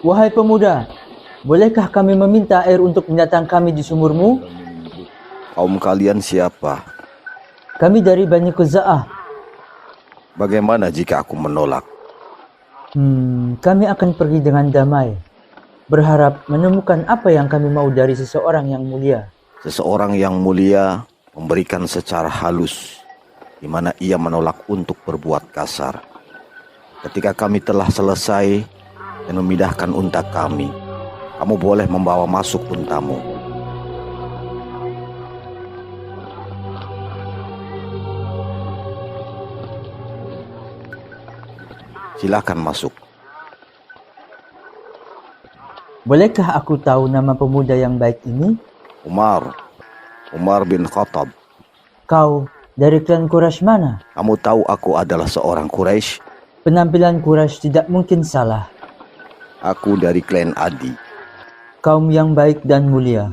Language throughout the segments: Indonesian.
Wahai pemuda, bolehkah kami meminta air untuk binatang kami di sumurmu? Kaum kalian siapa? Kami dari Bani Khuza'ah. Bagaimana jika aku menolak? Kami akan pergi dengan damai, berharap menemukan apa yang kami mau dari seseorang yang mulia. Seseorang yang mulia memberikan secara halus, di mana ia menolak untuk berbuat kasar. Ketika kami telah selesai dan memindahkan unta kami, kamu boleh membawa masuk untamu. Silakan masuk. Bolehkah aku tahu nama pemuda yang baik ini? Umar bin Khattab. Kau dari klan Quraisy mana? Kamu tahu aku adalah seorang Quraisy? Penampilan Quraisy tidak mungkin salah. Aku dari klan Adi. Kaum yang baik dan mulia.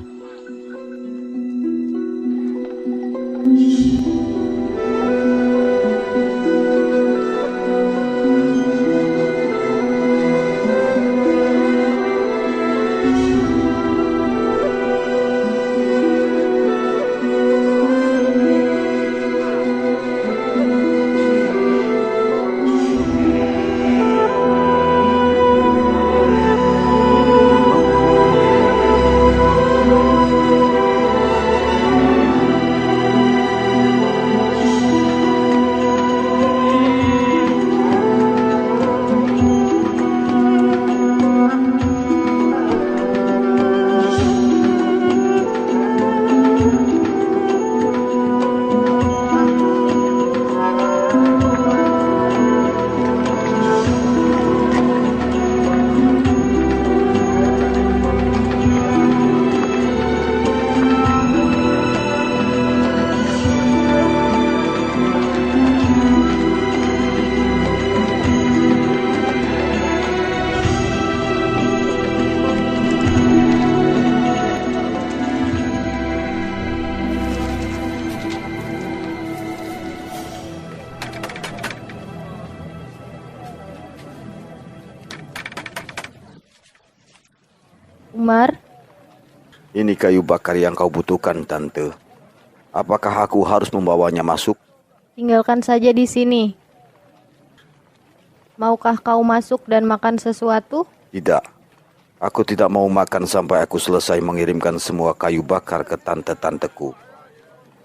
Umar, Ini kayu bakar yang kau butuhkan, Tante. Apakah aku harus membawanya masuk? tinggalkan saja di sini. Maukah kau masuk dan makan sesuatu? Tidak. Aku tidak mau makan sampai aku selesai mengirimkan semua kayu bakar ke tante-tanteku.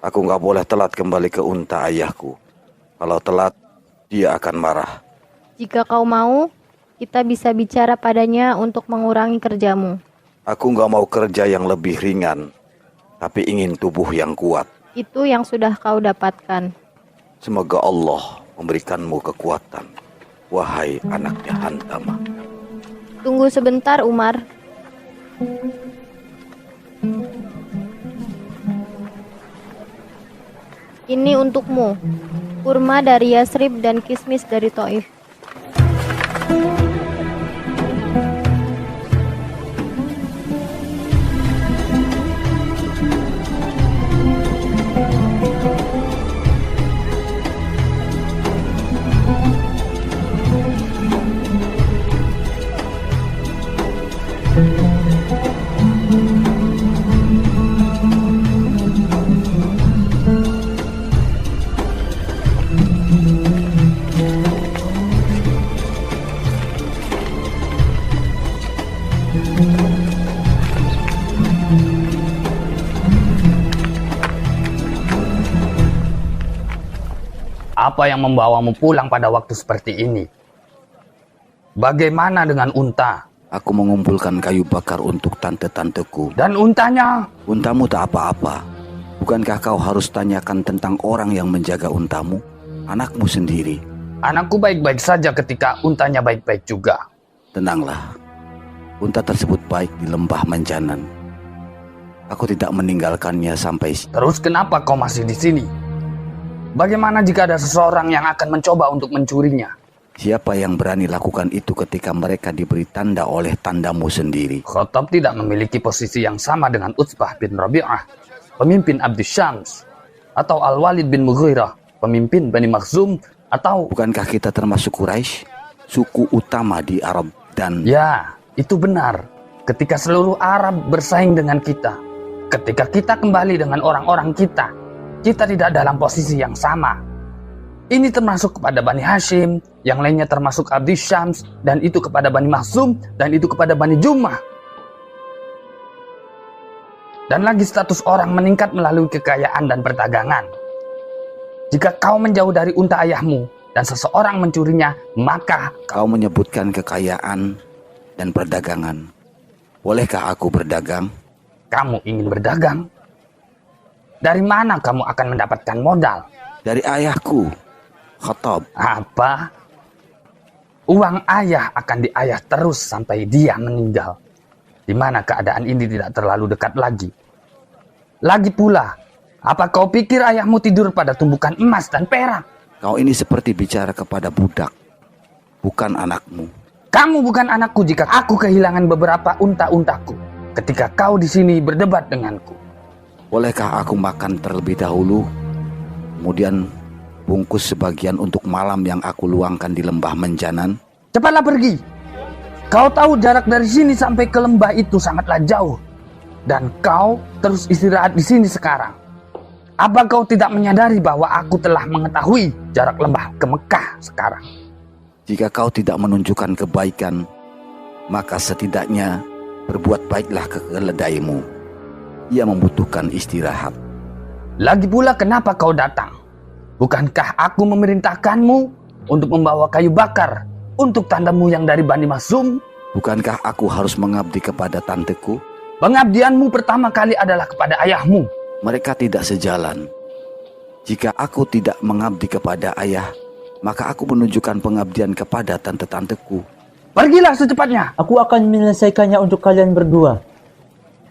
Aku nggak boleh telat kembali ke unta ayahku. Kalau telat, dia akan marah. Jika kau mau, kita bisa bicara padanya untuk mengurangi kerjamu. Aku nggak mau kerja yang lebih ringan, tapi ingin tubuh yang kuat. Itu yang sudah kau dapatkan. Semoga Allah memberikanmu kekuatan, wahai anaknya Hantama. Tunggu sebentar, Umar. Ini untukmu. Kurma dari Yasrib dan kismis dari Taif. Apa yang membawamu pulang pada waktu seperti ini? Bagaimana dengan unta? Aku mengumpulkan kayu bakar untuk tante-tanteku. Dan untanya? Untamu tak apa-apa. Bukankah kau harus tanyakan tentang orang yang menjaga untamu? Anakmu sendiri. Anakku baik-baik saja ketika untanya baik-baik juga. Tenanglah. Unta tersebut baik di lembah Menjanan. Aku tidak meninggalkannya sampai... Terus kenapa kau masih di sini? Bagaimana jika ada seseorang yang akan mencoba untuk mencurinya? Siapa yang berani lakukan itu ketika mereka diberi tanda oleh tandamu sendiri? Khattab tidak memiliki posisi yang sama dengan Utsbah bin Rabi'ah, pemimpin Abdus Syams, atau Al-Walid bin Mughirah, pemimpin Bani Makhzum, atau... Bukankah kita termasuk Quraisy, suku utama di Arab dan... Ya, Itu benar. Ketika seluruh Arab bersaing dengan kita, ketika kita kembali dengan orang-orang kita tidak dalam posisi yang sama. Ini termasuk kepada Bani Hashim, yang lainnya termasuk Abdi Syams, dan itu kepada Bani Makhzum, dan itu kepada Bani Jummah. Dan lagi status orang meningkat melalui kekayaan dan perdagangan. Jika kau menjauh dari unta ayahmu, dan seseorang mencurinya, maka Kau menyebutkan kekayaan dan perdagangan. Bolehkah aku berdagang? kamu ingin berdagang. Dari mana kamu akan mendapatkan modal? Dari ayahku, Khattab. Apa? Uang ayah akan diayah terus sampai dia meninggal. Di mana keadaan ini tidak terlalu dekat lagi. Lagi pula, apa kau pikir ayahmu tidur pada tumbukan emas dan perak? Kau ini seperti bicara kepada budak, bukan anakmu. Kamu bukan anakku jika aku kehilangan beberapa unta-untaku ketika kau di sini berdebat denganku. Bolehkah aku makan terlebih dahulu, kemudian bungkus sebagian untuk malam yang aku luangkan di lembah Menjanan? Cepatlah pergi. Kau tahu jarak dari sini sampai ke lembah itu sangatlah jauh. Dan kau terus istirahat di sini sekarang. Apa kau tidak menyadari bahwa aku telah mengetahui jarak lembah ke Mekah sekarang? Jika kau tidak menunjukkan kebaikan, maka setidaknya berbuat baiklah ke keledaimu. Ia membutuhkan istirahat. Lagi pula kenapa kau datang? Bukankah aku memerintahkanmu untuk membawa kayu bakar untuk tandamu yang dari Bani Makhzum? Bukankah aku harus mengabdi kepada tanteku? Pengabdianmu pertama kali adalah kepada ayahmu. Mereka tidak sejalan. Jika aku tidak mengabdi kepada ayah, maka aku menunjukkan pengabdian kepada tante-tanteku. Pergilah secepatnya. Aku akan menyelesaikannya untuk kalian berdua.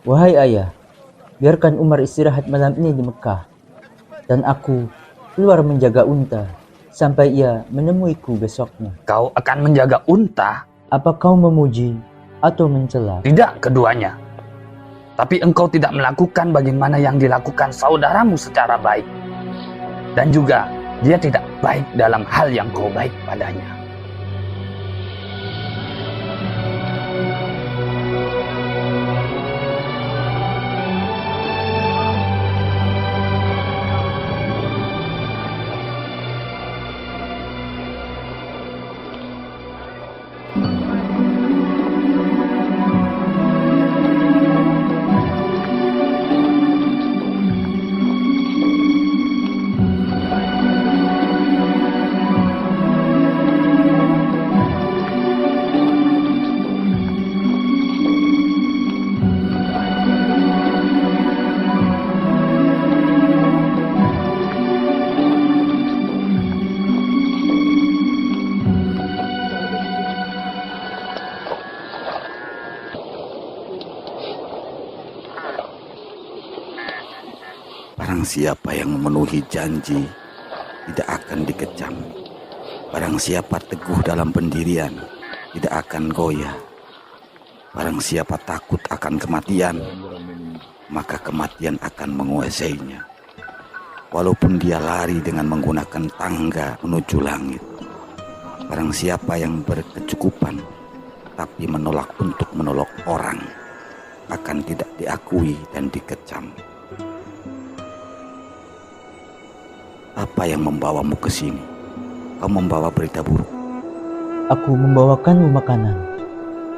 Wahai ayah, biarkan Umar istirahat malam ini di Mekah. Dan aku keluar menjaga unta sampai ia menemuiku besoknya. Kau akan menjaga unta? Apa kau memuji atau mencela? Tidak keduanya. Tapi engkau tidak melakukan bagaimana yang dilakukan saudaramu secara baik. Dan juga dia tidak baik dalam hal yang kau baik padanya. Barang siapa yang memenuhi janji tidak akan dikecam. Barang siapa teguh dalam pendirian tidak akan goyah. Barang siapa takut akan kematian, maka kematian akan menguasainya. Walaupun dia lari dengan menggunakan tangga menuju langit. Barang siapa yang berkecukupan tapi menolak untuk menolong orang akan tidak diakui dan dikecam. Apa yang membawamu ke sini? Kau membawa berita buruk. Aku membawakanmu makanan.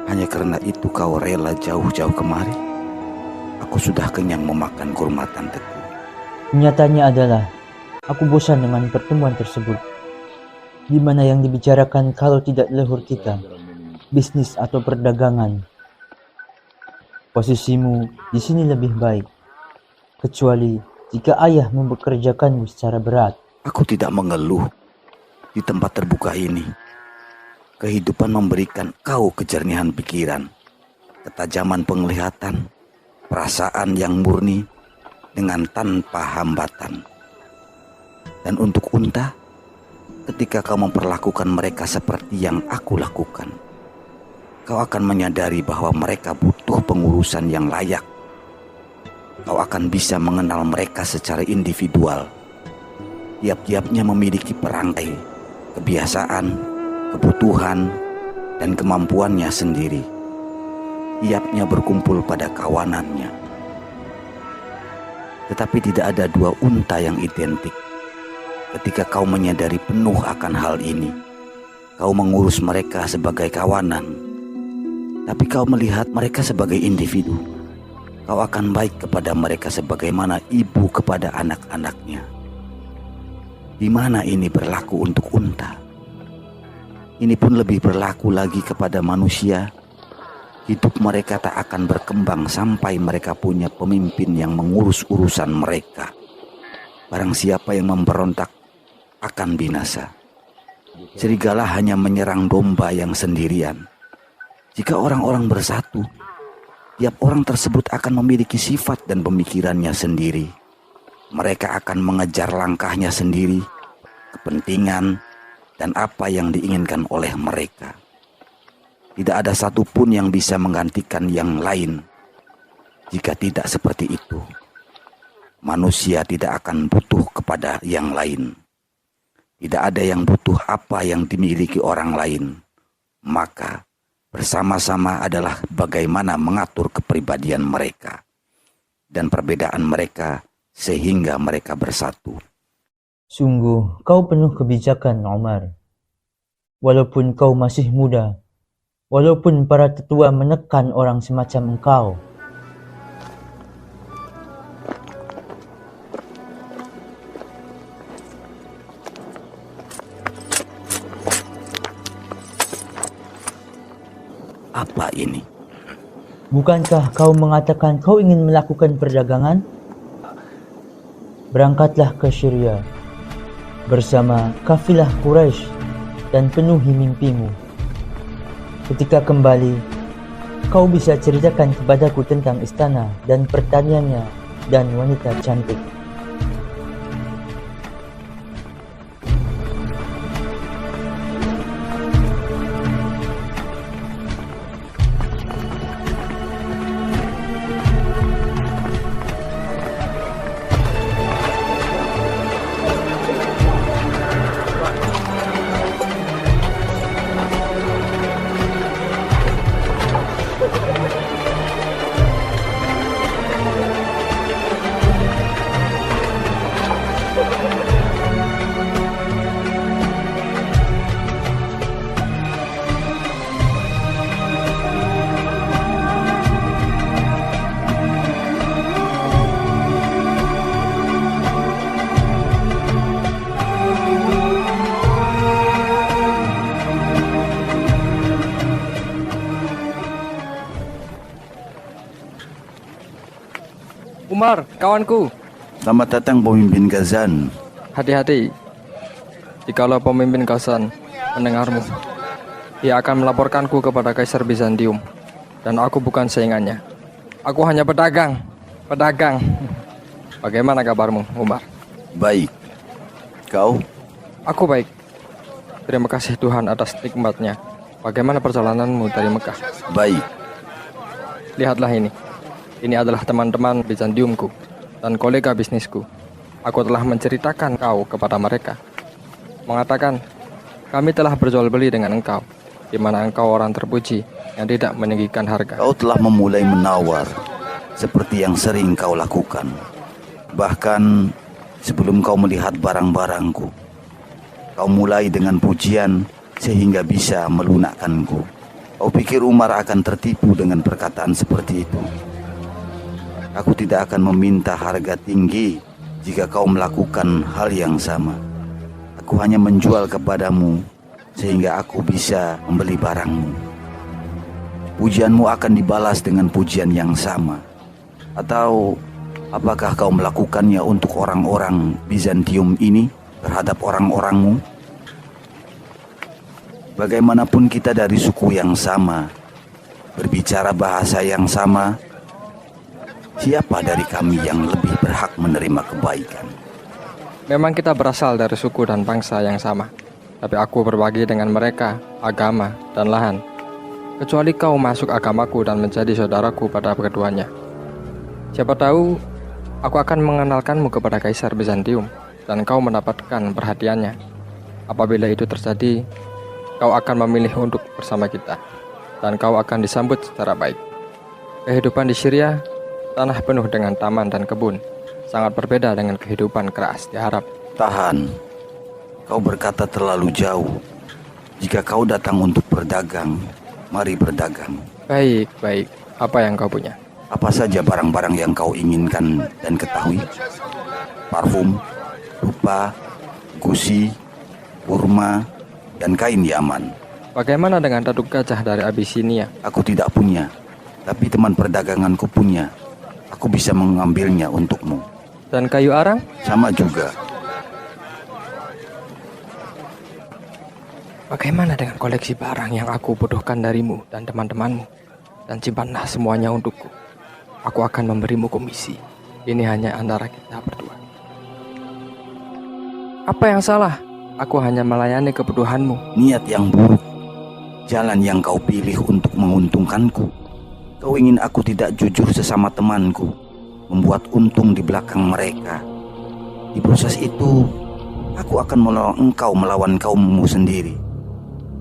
Hanya karena itu kau rela jauh-jauh kemari? Aku sudah kenyang memakan kurma tanteku. Kenyataannya adalah aku bosan dengan pertemuan tersebut. Di mana yang dibicarakan kalau tidak leluhur kita, bisnis atau perdagangan. Posisimu di sini lebih baik, kecuali jika ayah mempekerjakanmu secara berat. Aku tidak mengeluh di tempat terbuka ini. Kehidupan memberikan kau kejernihan pikiran, ketajaman penglihatan, perasaan yang murni dengan tanpa hambatan. Dan untuk unta, ketika kau memperlakukan mereka seperti yang aku lakukan, kau akan menyadari bahwa mereka butuh pengurusan yang layak. Kau akan bisa mengenal mereka secara individual. Tiap-tiapnya memiliki perangai, kebiasaan, kebutuhan, dan kemampuannya sendiri. tiapnya berkumpul pada kawanannya. Tetapi tidak ada dua unta yang identik. Ketika kau menyadari penuh akan hal ini, kau mengurus mereka sebagai kawanan, tapi kau melihat mereka sebagai individu. Kau akan baik kepada mereka sebagaimana ibu kepada anak-anaknya. Di mana ini berlaku untuk unta? Ini pun lebih berlaku lagi kepada manusia. Hidup mereka tak akan berkembang sampai mereka punya pemimpin yang mengurus urusan mereka. Barang siapa yang memberontak akan binasa. Serigala hanya menyerang domba yang sendirian. Jika orang-orang bersatu, tiap orang tersebut akan memiliki sifat dan pemikirannya sendiri. Mereka akan mengejar langkahnya sendiri, kepentingan, dan apa yang diinginkan oleh mereka. Tidak ada satupun yang bisa menggantikan yang lain. Jika tidak seperti itu, manusia tidak akan butuh kepada yang lain. Tidak ada yang butuh apa yang dimiliki orang lain. Maka bersama-sama adalah bagaimana mengatur kepribadian mereka dan perbedaan mereka sehingga mereka bersatu. Sungguh, kau penuh kebijakan, Umar. Walaupun kau masih muda, walaupun para tetua menekan orang semacam engkau, Apa ini? bukankah kau mengatakan kau ingin melakukan perdagangan? Berangkatlah ke Syria bersama kafilah Quraisy dan penuhi mimpimu. Ketika kembali, kau bisa ceritakan kepadaku tentang istana dan pertaniannya dan wanita cantik. Umar, kawanku, Selamat datang pemimpin Ghazan. hati-hati. Jikalau pemimpin Ghazan mendengarmu, ia akan melaporkanku kepada Kaisar Bizantium. Dan aku bukan saingannya. Aku hanya pedagang. Bagaimana kabarmu, Umar? Baik. Kau? Aku baik. Terima kasih Tuhan atas nikmatnya. Bagaimana perjalananmu dari Mekah? Baik. Lihatlah ini. Ini adalah teman-teman Bizantiumku dan kolega bisnisku. Aku telah menceritakan kau kepada mereka. Mengatakan, kami telah berjual beli dengan engkau, di mana engkau orang terpuji yang tidak meninggikan harga. Kau telah memulai menawar seperti yang sering kau lakukan. Bahkan sebelum kau melihat barang-barangku, kau mulai dengan pujian sehingga bisa melunakkanku. Kau pikir Umar akan tertipu dengan perkataan seperti itu? Aku tidak akan meminta harga tinggi jika kau melakukan hal yang sama. Aku hanya menjual kepadamu sehingga aku bisa membeli barangmu. Pujianmu akan dibalas dengan pujian yang sama. Atau apakah kau melakukannya untuk orang-orang Bizantium ini terhadap orang-orangmu? Bagaimanapun kita dari suku yang sama, berbicara bahasa yang sama, siapa dari kami yang lebih berhak menerima kebaikan? Memang kita berasal dari suku dan bangsa yang sama, tapi aku berbagi dengan mereka agama dan lahan. Kecuali kau masuk agamaku dan menjadi saudaraku pada keduanya. Siapa tahu aku akan mengenalkanmu kepada Kaisar Bizantium dan kau mendapatkan perhatiannya. Apabila itu terjadi, kau akan memilih untuk bersama kita dan kau akan disambut secara baik. Kehidupan di Syria, tanah penuh dengan taman dan kebun, sangat berbeda dengan kehidupan keras di Arab. Tahan, kau berkata terlalu jauh. Jika kau datang untuk berdagang, mari berdagang. Baik, baik. Apa yang kau punya? Apa saja barang-barang yang kau inginkan dan ketahui? Parfum, rupa, gusi, kurma, dan kain Yaman. Bagaimana dengan tanduk gajah dari Abisinia? Aku tidak punya, tapi teman perdaganganku punya. Aku bisa mengambilnya untukmu. Dan kayu arang? Sama juga. Bagaimana dengan koleksi barang yang aku butuhkan darimu dan teman-temanmu? Dan simpanlah semuanya untukku. Aku akan memberimu komisi. Ini hanya antara kita berdua. Apa yang salah? Aku hanya melayani kebutuhanmu. Niat yang buruk. Jalan yang kau pilih untuk menguntungkanku. Kau ingin aku tidak jujur sesama temanku, membuat untung di belakang mereka. Di proses itu, aku akan menolong engkau melawan kaummu sendiri.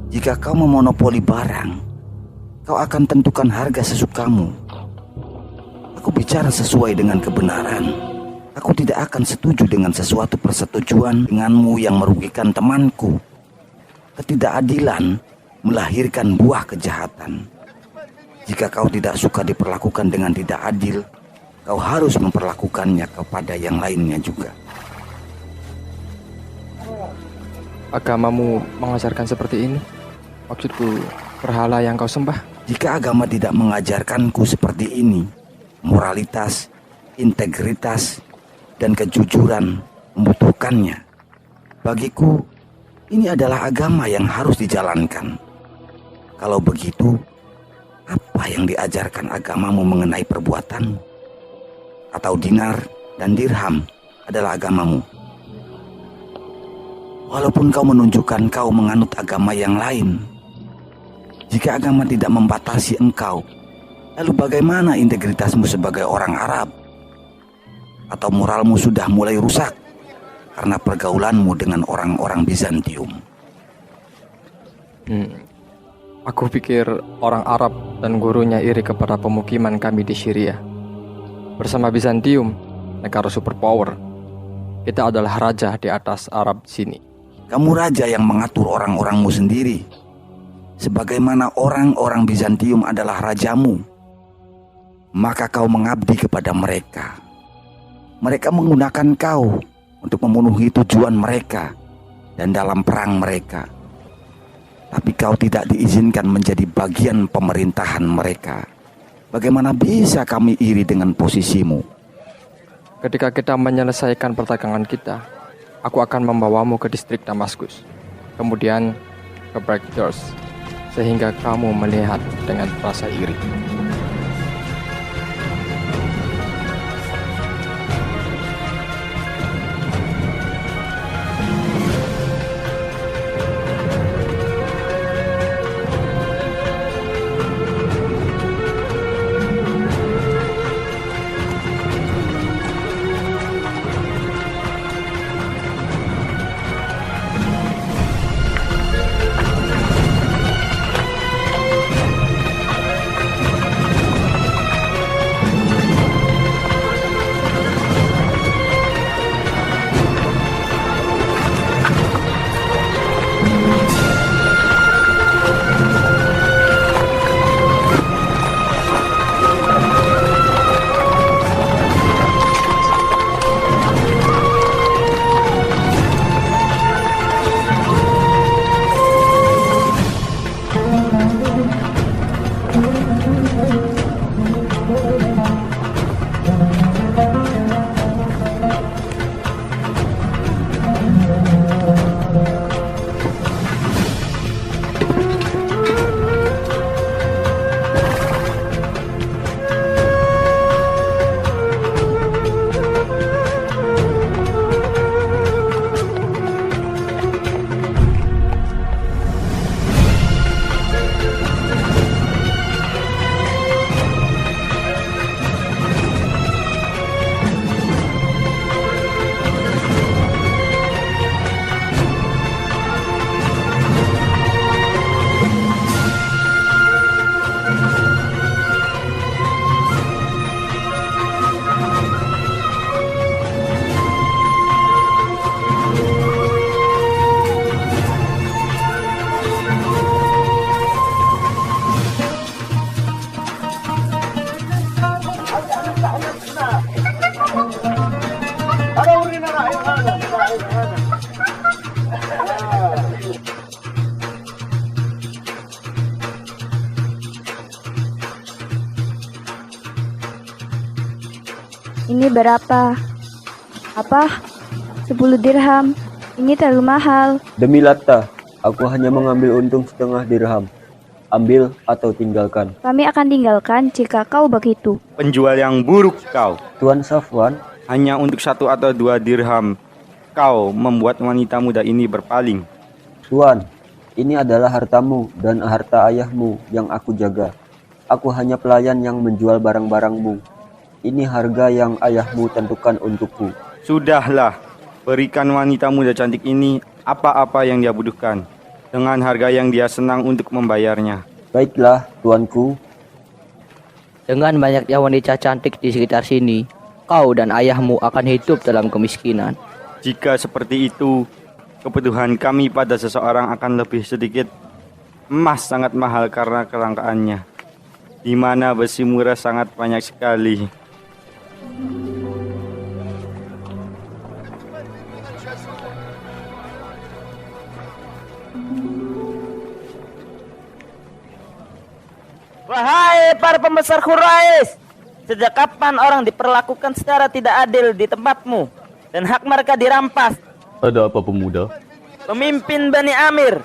Jika kau memonopoli barang, kau akan tentukan harga sesukamu. Aku bicara sesuai dengan kebenaran. Aku tidak akan setuju dengan sesuatu persetujuan denganmu yang merugikan temanku. Ketidakadilan melahirkan buah kejahatan. Jika kau tidak suka diperlakukan dengan tidak adil, kau harus memperlakukannya kepada yang lainnya juga. Agamamu mengajarkan seperti ini? Maksudku, berhala yang kau sembah? Jika agama tidak mengajarkanku seperti ini, moralitas, integritas, dan kejujuran membutuhkannya. Bagiku, ini adalah agama yang harus dijalankan. Kalau begitu, apa yang diajarkan agamamu mengenai perbuatanmu? Atau dinar dan dirham adalah agamamu? Walaupun kau menunjukkan kau menganut agama yang lain, jika agama tidak membatasi engkau, lalu bagaimana integritasmu sebagai orang Arab? Atau moralmu sudah mulai rusak karena pergaulanmu dengan orang-orang Bizantium? Aku pikir orang Arab dan gurunya iri kepada pemukiman kami di Syria. Bersama Bizantium, negara superpower, kita adalah raja di atas Arab sini. Kamu raja yang mengatur orang-orangmu sendiri, sebagaimana orang-orang Bizantium adalah rajamu. Maka kau mengabdi kepada mereka. Mereka menggunakan kau untuk memenuhi tujuan mereka dan dalam perang mereka. Tapi kau tidak diizinkan menjadi bagian pemerintahan mereka. Bagaimana bisa kami iri dengan posisimu? Ketika kita menyelesaikan perdagangan kita, aku akan membawamu ke distrik Damaskus, kemudian ke Baghdad, sehingga kamu melihat dengan rasa iri. Ini berapa? Apa? 10 dirham. Ini terlalu mahal. Demi Latta, aku hanya mengambil untung setengah dirham. Ambil atau tinggalkan. Kami akan tinggalkan jika kau begitu. Penjual yang buruk kau. Tuan Safwan, Hanya untuk 1 atau 2 dirham kau membuat wanita muda ini berpaling. Tuan, ini adalah hartamu dan harta ayahmu yang aku jaga. Aku hanya pelayan yang menjual barang-barangmu. Ini harga yang ayahmu tentukan untukku. Sudahlah, berikan wanita muda cantik ini apa-apa yang dia butuhkan dengan harga yang dia senang untuk membayarnya. Baiklah, tuanku. Dengan banyaknya wanita cantik di sekitar sini, kau dan ayahmu akan hidup dalam kemiskinan. Jika seperti itu, kebutuhan kami pada seseorang akan lebih sedikit. Emas sangat mahal karena kelangkaannya, di mana besi murah sangat banyak sekali. Wahai para pembesar Quraisy, sejak kapan orang diperlakukan secara tidak adil di tempatmu dan hak mereka dirampas? Ada apa pemuda? Pemimpin Bani Amir,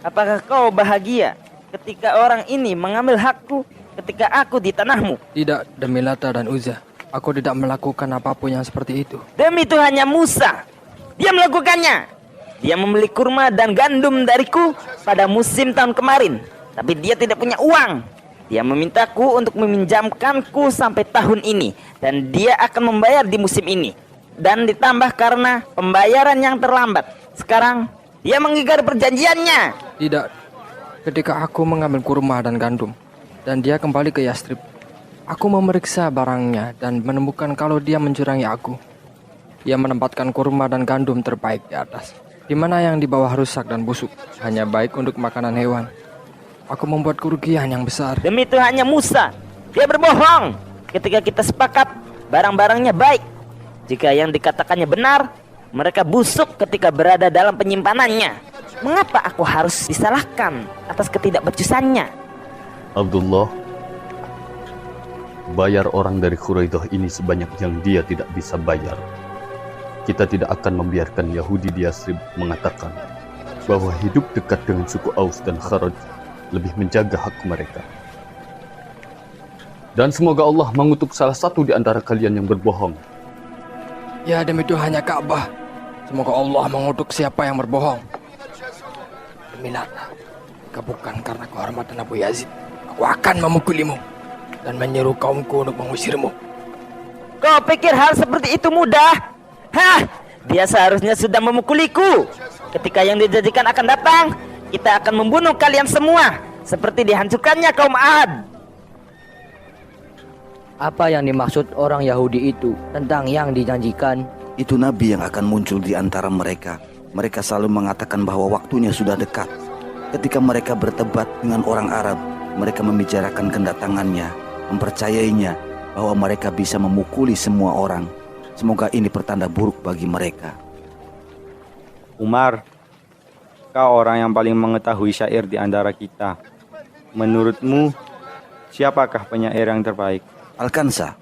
apakah kau bahagia ketika orang ini mengambil hakku ketika aku di tanahmu? Tidak, demi Lata dan Uzza. Aku tidak melakukan apapun yang seperti itu. Demi Tuhannya Musa, dia melakukannya. Dia membeli kurma dan gandum dariku pada musim tahun kemarin, tapi dia tidak punya uang. Dia memintaku untuk meminjamkanku sampai tahun ini, dan dia akan membayar di musim ini. Dan ditambah karena pembayaran yang terlambat, sekarang dia mengingkari perjanjiannya. Tidak, ketika aku mengambil kurma dan gandum, dan dia kembali ke Yastrib, aku memeriksa barangnya dan menemukan kalau dia mencurangi aku. Ia menempatkan kurma dan gandum terbaik di atas, di mana yang di bawah rusak dan busuk, hanya baik untuk makanan hewan. Aku membuat kerugian yang besar. Demi Tuhannya Musa, dia berbohong ketika kita sepakat barang-barangnya baik. Jika yang dikatakannya benar, mereka busuk ketika berada dalam penyimpanannya. Mengapa aku harus disalahkan atas ketidakbecusannya? Abdullah, bayar orang dari Quraidah ini sebanyak yang dia tidak bisa bayar. Kita tidak akan membiarkan Yahudi di Yastrib mengatakan bahwa hidup dekat dengan suku Aus dan Kharaj lebih menjaga hak mereka. Dan semoga Allah mengutuk salah satu di antara kalian yang berbohong. Ya, demi Tuhannya Ka'bah, semoga Allah mengutuk siapa yang berbohong. Demi Lata, jika bukan karena kehormatan Abu Yazid, aku akan memukulimu dan menyuruh kaumku untuk mengusirmu. Kau pikir hal seperti itu mudah? Hah, dia seharusnya sudah memukuliku. Ketika yang dijanjikan akan datang, kita akan membunuh kalian semua, seperti dihancurkannya kaum Ad. Apa yang dimaksud orang Yahudi itu tentang yang dijanjikan? Itu nabi yang akan muncul di antara mereka. Mereka selalu mengatakan bahwa waktunya sudah dekat. Ketika mereka berdebat dengan orang Arab, mereka membicarakan kedatangannya, mempercayainya bahwa mereka bisa memukuli semua orang. Semoga ini pertanda buruk bagi mereka. Umar, kau orang yang paling mengetahui syair di antara kita. Menurutmu, siapakah penyair yang terbaik? Al-Kansa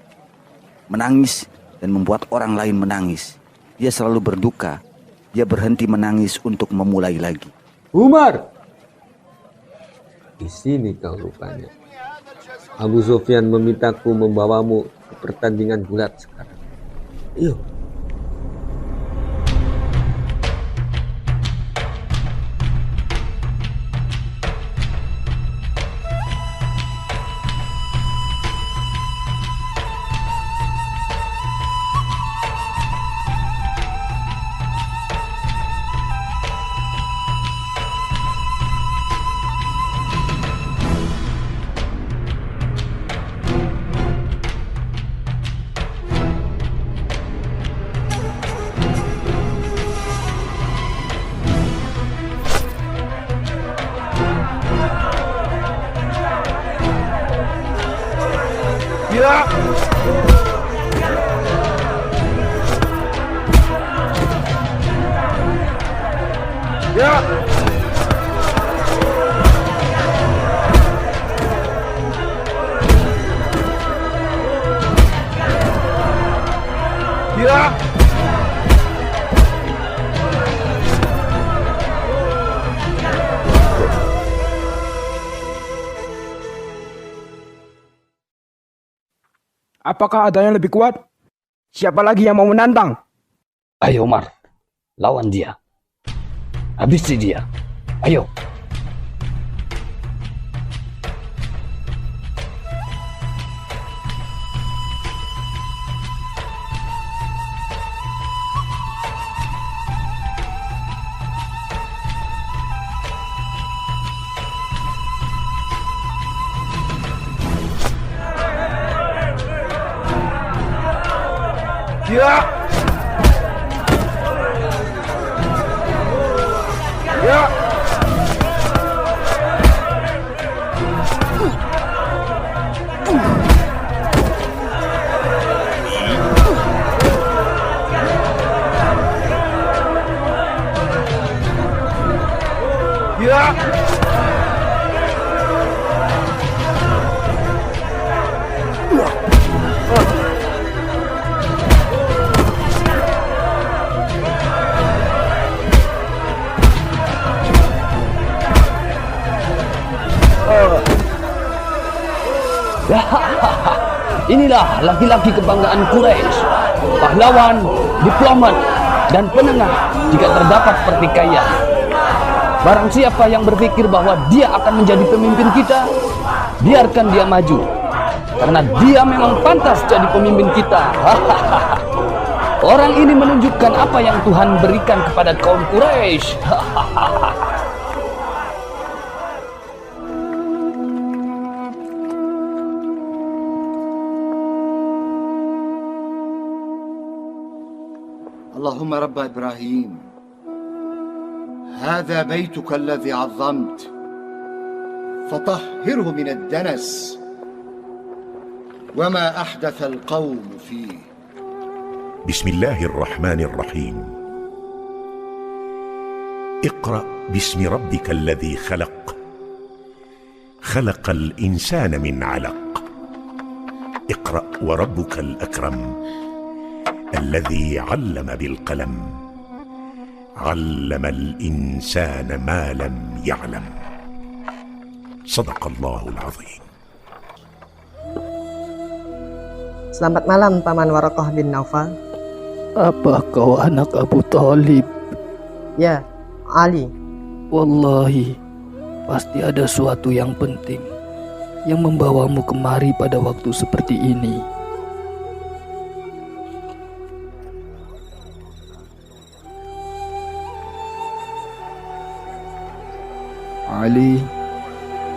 menangis dan membuat orang lain menangis. Dia selalu berduka. Dia berhenti menangis untuk memulai lagi. Umar! Di sini kau rupanya. Abu Sufyan memintaku membawamu ke pertandingan gulat sekarang. Yuk. Apakah ada yang lebih kuat? Siapa lagi yang mau menantang? Ayo Umar, lawan dia. Habisi dia. Ayo. Ya! Ya! Ya! Inilah laki-laki kebanggaan Quraisy, pahlawan, diplomat, dan penengah jika terdapat pertikaian. Barang siapa yang berpikir bahwa dia akan menjadi pemimpin kita, biarkan dia maju, karena dia memang pantas jadi pemimpin kita. Orang ini menunjukkan apa yang Tuhan berikan kepada kaum Quraisy. اللهم رب إبراهيم هذا بيتك الذي عظمت فطهره من الدنس وما أحدث القوم فيه. بسم الله الرحمن الرحيم. اقرأ باسم ربك الذي خلق خلق الإنسان من علق اقرأ وربك الأكرم الذي علم بالقلم علم الإنسان ما لم يعلم صدق الله العظيم. Selamat malam Paman Warokoh bin Naufal. Apa kau anak Abu Thalib? Ya, Ali. Wallahi, pasti ada suatu yang penting yang membawamu kemari pada waktu seperti ini. Ali,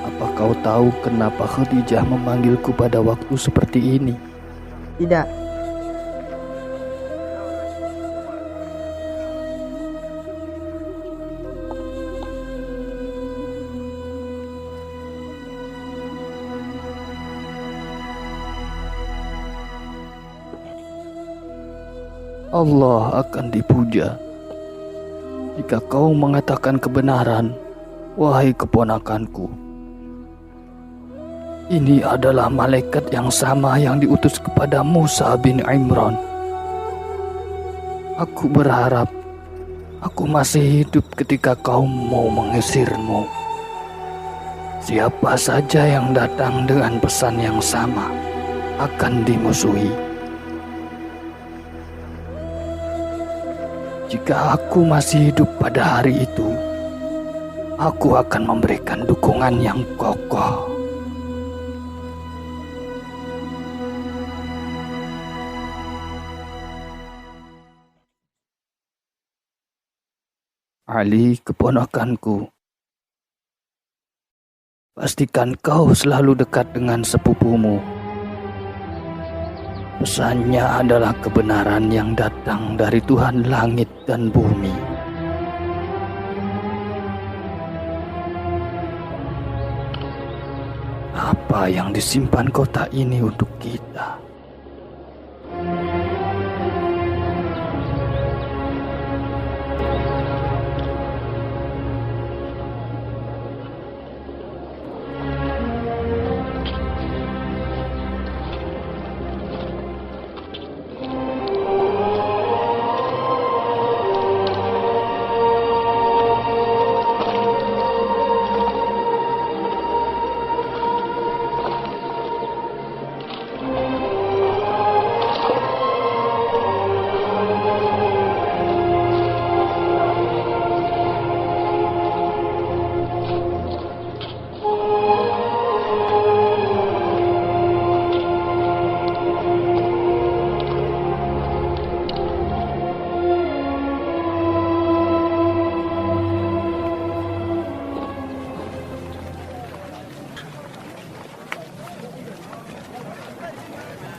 apa kau tahu kenapa Khadijah memanggilku pada waktu seperti ini? Tidak. Allah akan dipuja jika kau mengatakan kebenaran, wahai keponakanku. Ini adalah malaikat yang sama yang diutus kepada Musa bin Imran. Aku berharap aku masih hidup ketika kau mau mengusirmu. Siapa saja yang datang dengan pesan yang sama akan dimusuhi. Jika aku masih hidup pada hari itu, aku akan memberikan dukungan yang kokoh. Ali, keponakanku, pastikan kau selalu dekat dengan sepupumu. Pesannya adalah kebenaran yang datang dari Tuhan langit dan bumi. Apa yang disimpan kota ini untuk kita?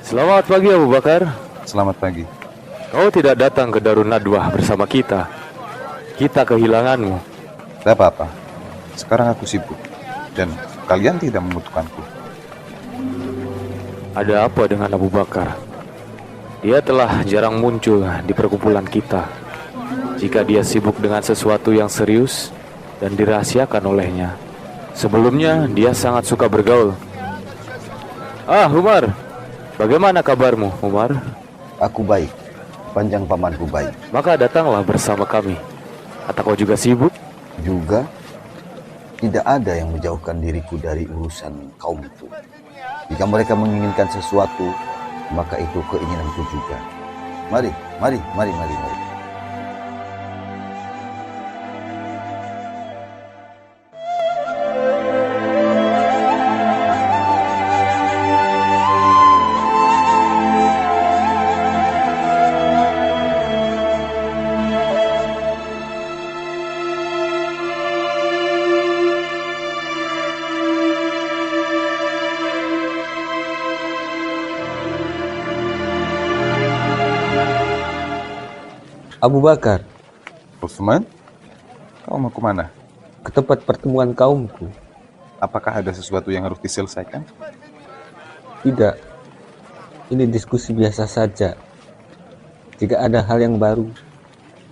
Selamat pagi Abu Bakar. Selamat pagi. Kau tidak datang ke Darun Nadwah bersama kita. Kita kehilanganmu. Tidak apa-apa. Sekarang aku sibuk. Dan kalian tidak membutuhkanku. Ada apa dengan Abu Bakar? Dia telah jarang muncul di perkumpulan kita. Jika dia sibuk dengan sesuatu yang serius dan dirahasiakan olehnya. Sebelumnya dia sangat suka bergaul. Umar, bagaimana kabarmu, Umar? Aku baik, panjang pamanku baik. Maka datanglah bersama kami. Atau kau juga sibuk? Juga, tidak ada yang menjauhkan diriku dari urusan kaumku. Jika mereka menginginkan sesuatu, maka itu keinginanku juga. Mari. Abu Bakar. Utsman, kau mau kemana? Ke tempat pertemuan kaumku. Apakah ada sesuatu yang harus diselesaikan? Tidak. Ini diskusi biasa saja. Jika ada hal yang baru,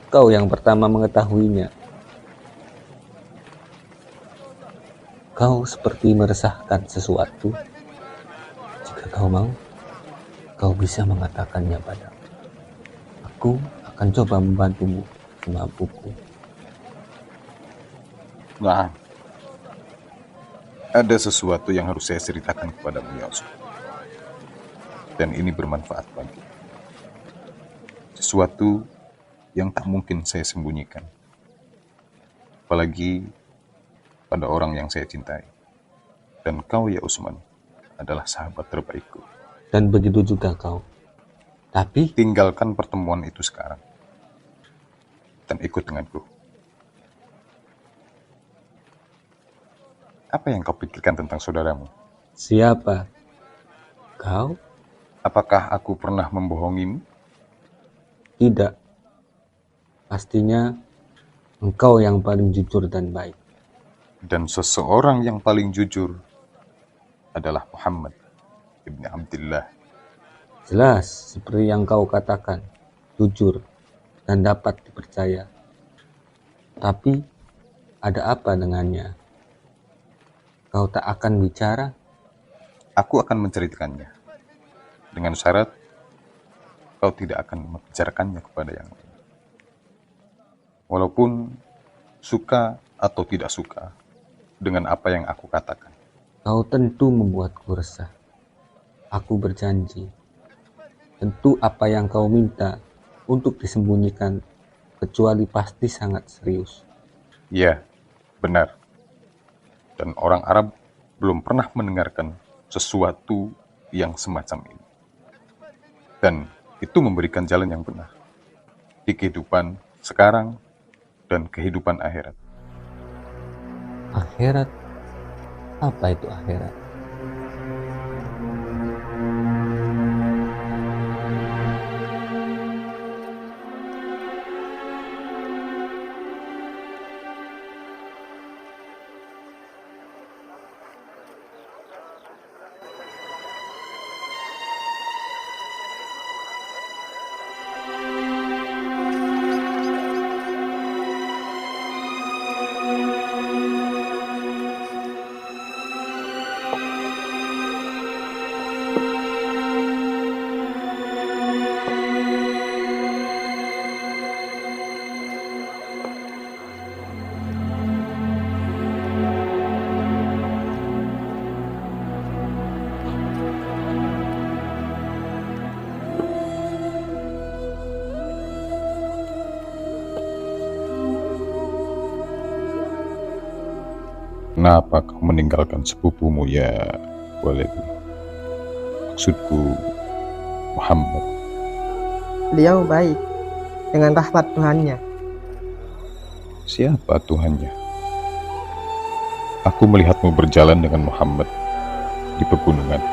kau yang pertama mengetahuinya. Kau seperti meresahkan sesuatu. Jika kau mau, kau bisa mengatakannya padaku. Aku akan coba membantumu semampuku. Nah, ada sesuatu yang harus saya ceritakan kepadamu, ya Yusuf. Dan ini bermanfaat bagi. Sesuatu yang tak mungkin saya sembunyikan. Apalagi pada orang yang saya cintai. Dan kau, ya Utsman, adalah sahabat terbaikku. Dan begitu juga kau. Tapi tinggalkan pertemuan itu sekarang dan ikut denganku. Apa yang kau pikirkan tentang saudaramu? Siapa? Kau? Apakah aku pernah membohongimu? Tidak. Pastinya engkau yang paling jujur dan baik. Dan seseorang yang paling jujur adalah Muhammad ibn Abdullah. Jelas, seperti yang kau katakan, jujur dan dapat dipercaya. Tapi, ada apa dengannya? Kau tak akan bicara? Aku akan menceritakannya. Dengan syarat, kau tidak akan membicarakannya kepada yang lain. Walaupun suka atau tidak suka dengan apa yang aku katakan. Kau tentu membuatku resah. Aku berjanji. Tentu apa yang kau minta untuk disembunyikan, kecuali pasti sangat serius. Ya, benar. Dan orang Arab belum pernah mendengarkan sesuatu yang semacam ini. Dan itu memberikan jalan yang benar di kehidupan sekarang dan kehidupan akhirat. Akhirat? Apa itu akhirat? Kenapa kau meninggalkan sepupumu, ya Walidi? Maksudku, Muhammad. Beliau baik dengan rahmat Tuhannya. Siapa Tuhannya? Aku melihatmu berjalan dengan Muhammad di pegunungan.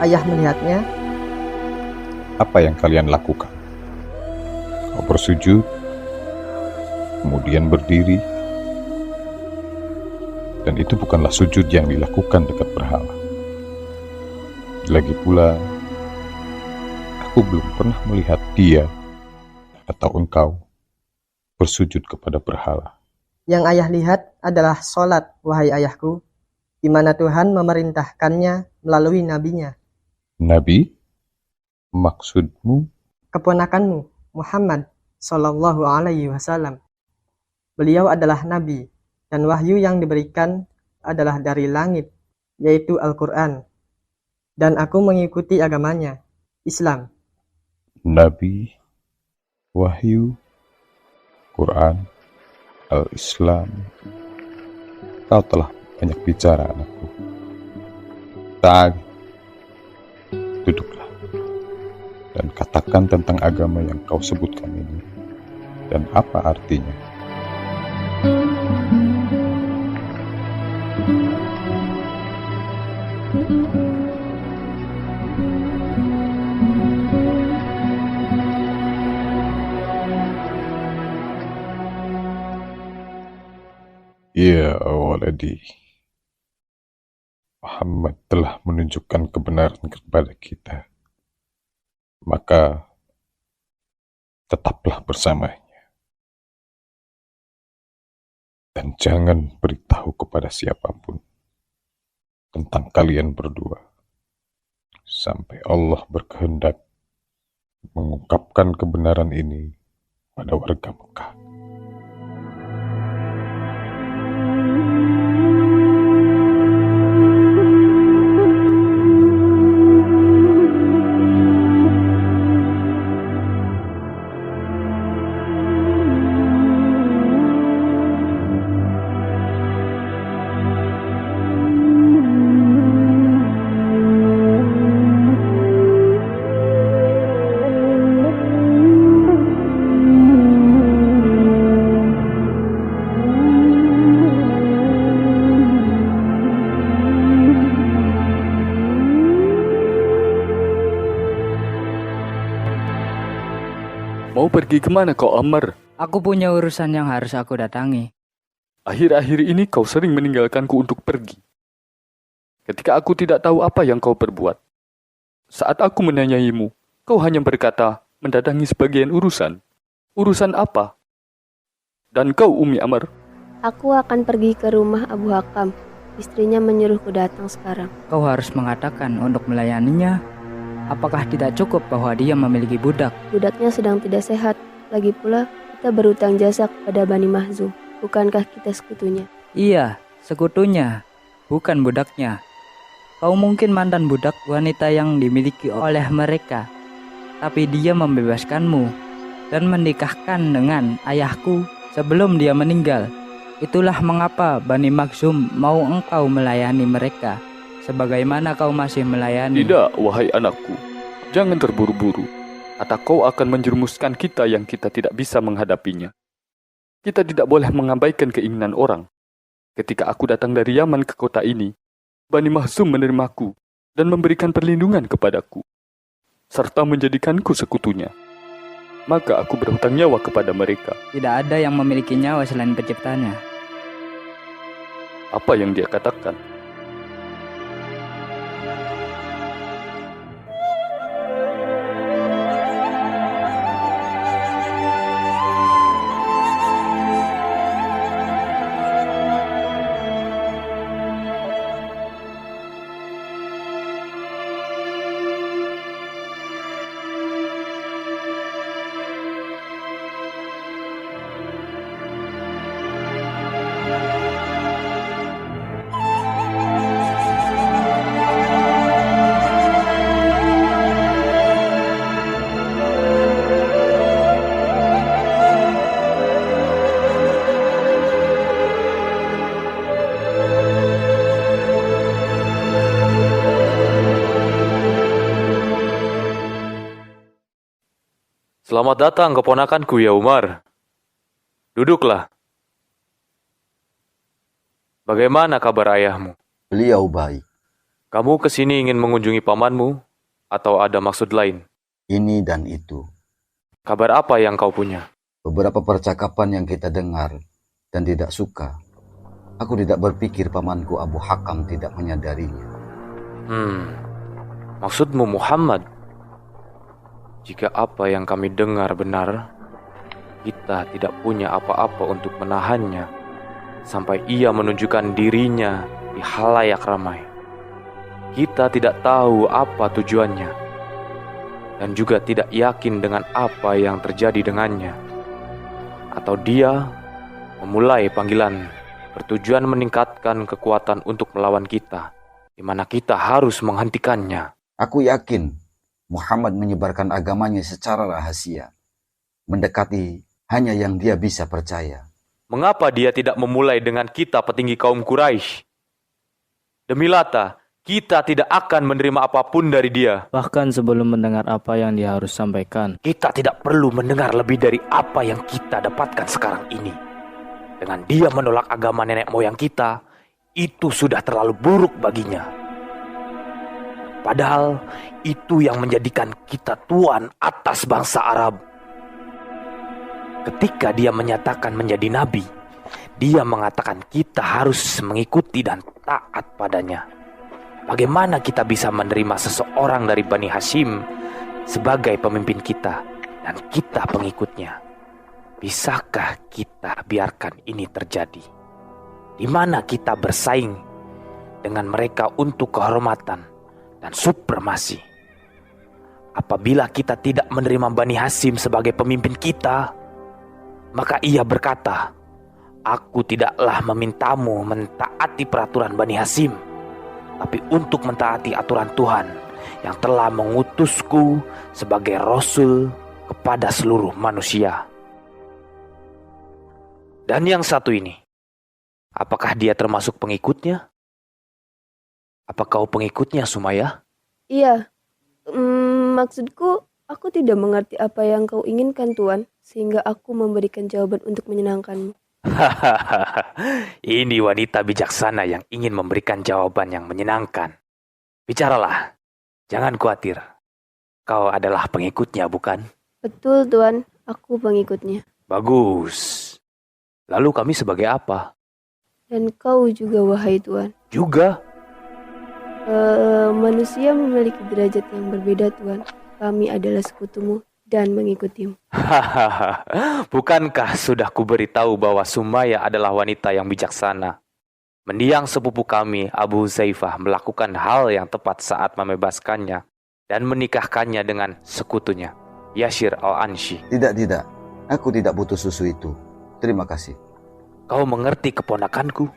Ayah melihatnya apa yang kalian lakukan? Kau bersujud, kemudian berdiri, dan itu bukanlah sujud yang dilakukan dekat berhala. Lagi pula, aku belum pernah melihat dia atau engkau bersujud kepada berhala. Yang ayah lihat adalah solat, wahai ayahku, di mana Tuhan memerintahkannya melalui nabinya. Nabi? Maksudmu? Keponakanmu, Muhammad Sallallahu Alaihi Wasallam. Beliau adalah nabi, dan wahyu yang diberikan adalah dari langit, yaitu Al-Quran. Dan aku mengikuti agamanya, Islam. Nabi, wahyu, Quran, Al-Islam. Kau telah banyak bicara, anakku. Tak, duduklah dan katakan tentang agama yang kau sebutkan ini dan apa artinya. Ya waladi, Muhammad telah menunjukkan kebenaran kepada kita, maka tetaplah bersamanya. Dan jangan beritahu kepada siapapun tentang kalian berdua sampai Allah berkehendak mengungkapkan kebenaran ini pada warga Mekah. Mau pergi kemana kau, Ammar? Aku punya urusan yang harus aku datangi. Akhir-akhir ini kau sering meninggalkanku untuk pergi. Ketika aku tidak tahu apa yang kau perbuat. Saat aku menanyaimu, kau hanya berkata mendatangi sebagian urusan. Urusan apa? Dan kau, Umi Ammar? Aku akan pergi ke rumah Abu Hakam. Istrinya menyuruhku datang sekarang. Kau harus mengatakan untuk melayaninya. Apakah tidak cukup bahwa dia memiliki budak? Budaknya sedang tidak sehat. Lagi pula, kita berutang jasa kepada Bani Mahzum. Bukankah kita sekutunya? Iya, sekutunya, bukan budaknya. Kau mungkin mantan budak wanita yang dimiliki oleh mereka. Tapi dia membebaskanmu dan menikahkan dengan ayahku sebelum dia meninggal. Itulah mengapa Bani Makhzum mau engkau melayani mereka. Sebagaimana kau masih melayani. Tidak, wahai anakku. Jangan terburu-buru. Atau kau akan menjerumuskan kita yang kita tidak bisa menghadapinya. Kita tidak boleh mengabaikan keinginan orang. Ketika aku datang dari Yaman ke kota ini, Bani Makhzum menerimaku dan memberikan perlindungan kepadaku, serta menjadikanku sekutunya. Maka aku berhutang nyawa kepada mereka. Tidak ada yang memiliki nyawa selain penciptanya. Apa yang dia katakan? Selamat datang keponakanku ya Umar. Duduklah. Bagaimana kabar ayahmu? Beliau baik. Kamu kesini ingin mengunjungi pamanmu atau ada maksud lain? ini dan itu. Kabar apa yang kau punya? Beberapa percakapan yang kita dengar dan tidak suka. Aku tidak berpikir pamanku Abu Hakam tidak menyadarinya. Maksudmu Muhammad? Jika apa yang kami dengar benar, kita tidak punya apa-apa untuk menahannya sampai ia menunjukkan dirinya di halayak ramai. Kita tidak tahu apa tujuannya dan juga tidak yakin dengan apa yang terjadi dengannya. Atau dia memulai panggilan bertujuan meningkatkan kekuatan untuk melawan kita, di mana kita harus menghentikannya. Aku yakin Muhammad menyebarkan agamanya secara rahasia, mendekati hanya yang dia bisa percaya. Mengapa dia tidak memulai dengan kita petinggi kaum Quraisy? Demi Lata, kita tidak akan menerima apapun dari dia. Bahkan sebelum mendengar apa yang dia harus sampaikan, kita tidak perlu mendengar lebih dari apa yang kita dapatkan sekarang ini. Dengan dia menolak agama nenek moyang kita, itu sudah terlalu buruk baginya. Padahal itu yang menjadikan kita tuan atas bangsa Arab. Ketika dia menyatakan menjadi nabi, dia mengatakan kita harus mengikuti dan taat padanya. Bagaimana kita bisa menerima seseorang dari Bani Hashim sebagai pemimpin kita dan kita pengikutnya? Bisakah kita biarkan ini terjadi? Di mana kita bersaing dengan mereka untuk kehormatan dan supremasi? Apabila kita tidak menerima Bani Hashim sebagai pemimpin kita, maka ia berkata, aku tidaklah memintamu mentaati peraturan Bani Hashim, tapi untuk mentaati aturan Tuhan yang telah mengutusku sebagai Rasul kepada seluruh manusia. Dan yang satu ini, apakah dia termasuk pengikutnya? Apa kau pengikutnya, Sumayyah? Iya, maksudku, aku tidak mengerti apa yang kau inginkan, Tuan, sehingga aku memberikan jawaban untuk menyenangkanmu. Ini wanita bijaksana yang ingin memberikan jawaban yang menyenangkan. Bicaralah, jangan khawatir. Kau adalah pengikutnya, bukan? Betul, Tuan, aku pengikutnya. Bagus. Lalu kami sebagai apa? Dan kau juga, wahai Tuan. Juga? Manusia memiliki derajat yang berbeda, Tuan. Kami adalah sekutumu dan mengikutimu. Bukankah sudah kuberitahu bahwa Sumayyah adalah wanita yang bijaksana? Mendiang sepupu kami, Abu Zaifah, melakukan hal yang tepat saat membebaskannya dan menikahkannya dengan sekutunya, Yashir al-Anshi. Tidak. Aku tidak butuh susu itu. Terima kasih. Kau mengerti, keponakanku?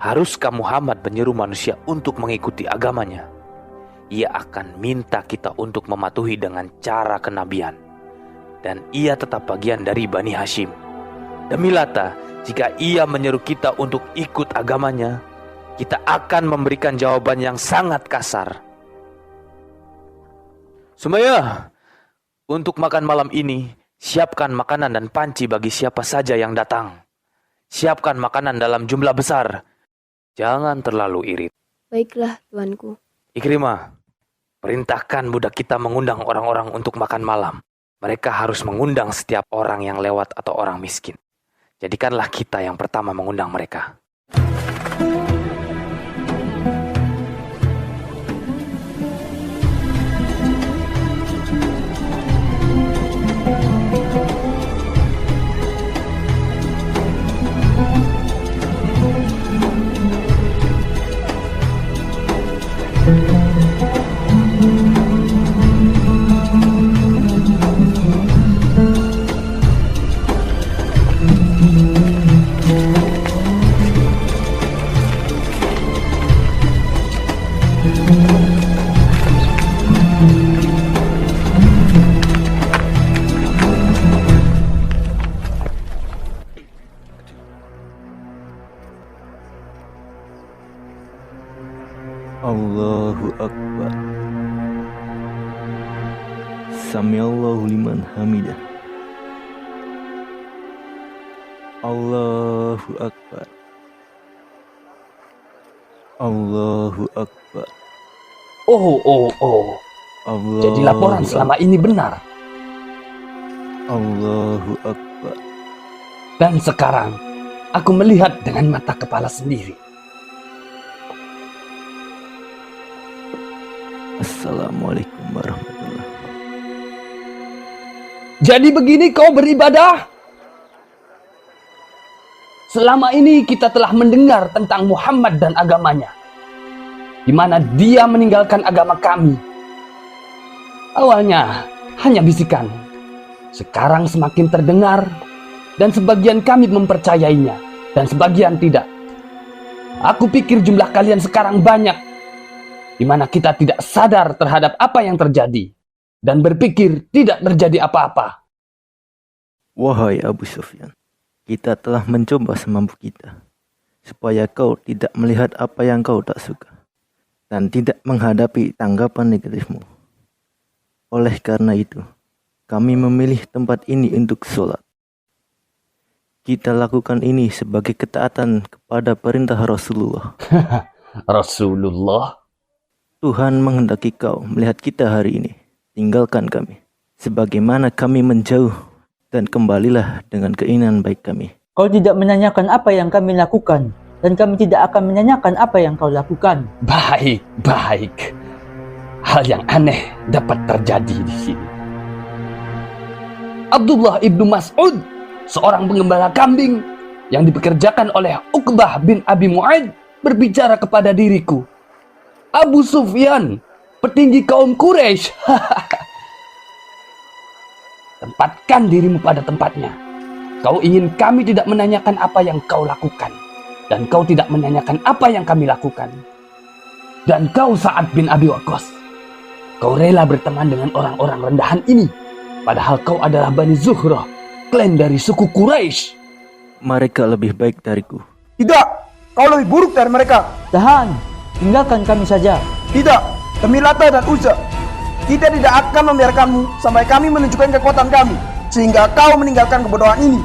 Haruskah Muhammad menyeru manusia untuk mengikuti agamanya? Ia akan minta kita untuk mematuhi dengan cara kenabian. Dan ia tetap bagian dari Bani Hashim. Demi Lata, jika ia menyeru kita untuk ikut agamanya, kita akan memberikan jawaban yang sangat kasar. Sumayyah, untuk makan malam ini, siapkan makanan dan panci bagi siapa saja yang datang. Siapkan makanan dalam jumlah besar. Jangan terlalu irit. Baiklah, tuanku. Ikrimah, perintahkan budak kita mengundang orang-orang untuk makan malam. Mereka harus mengundang setiap orang yang lewat atau orang miskin. Jadikanlah kita yang pertama mengundang mereka. Allahu Akbar. Samiallahu liman hamidah. Allahu Akbar. Allahu Akbar. Oh. Allah. Jadi laporan selama ini benar. Allahu Akbar. Dan sekarang aku melihat dengan mata kepala sendiri. Assalamualaikum warahmatullahi. Jadi begini kau beribadah? Selama ini kita telah mendengar tentang Muhammad dan agamanya, di mana dia meninggalkan agama kami. Awalnya hanya bisikan, sekarang semakin terdengar, dan sebagian kami mempercayainya, dan sebagian tidak. Aku pikir jumlah kalian sekarang banyak, di mana kita tidak sadar terhadap apa yang terjadi, dan berpikir tidak terjadi apa-apa. Wahai Abu Sufyan, kita telah mencoba semampu kita, supaya kau tidak melihat apa yang kau tak suka, dan tidak menghadapi tanggapan negatifmu. Oleh karena itu, kami memilih tempat ini untuk sholat. Kita lakukan ini sebagai ketaatan kepada perintah Rasulullah. Rasulullah? Tuhan menghendaki kau melihat kita hari ini. Tinggalkan kami, sebagaimana kami menjauh, dan kembalilah dengan keinginan baik kami. Kau tidak menanyakan apa yang kami lakukan, dan kami tidak akan menanyakan apa yang kau lakukan. Baik, baik. Hal yang aneh dapat terjadi di sini. Abdullah ibnu Mas'ud, seorang penggembala kambing yang dipekerjakan oleh Uqbah bin Abi Mu'aid, berbicara kepada diriku, Abu Sufyan, petinggi kaum Quraisy, tempatkan dirimu pada tempatnya. Kau ingin kami tidak menanyakan apa yang kau lakukan, dan kau tidak menanyakan apa yang kami lakukan. Dan kau Sa'ad bin Abi Waqqas, kau rela berteman dengan orang-orang rendahan ini, padahal kau adalah Bani Zuhrah, klan dari suku Quraisy. Mereka lebih baik dariku. Tidak, kau lebih buruk dari mereka. Tahan, tinggalkan kami saja. Tidak, demi Lata dan Uzza, kita tidak akan membiarkanmu sampai kami menunjukkan kekuatan kami, sehingga kau meninggalkan kebodohan ini.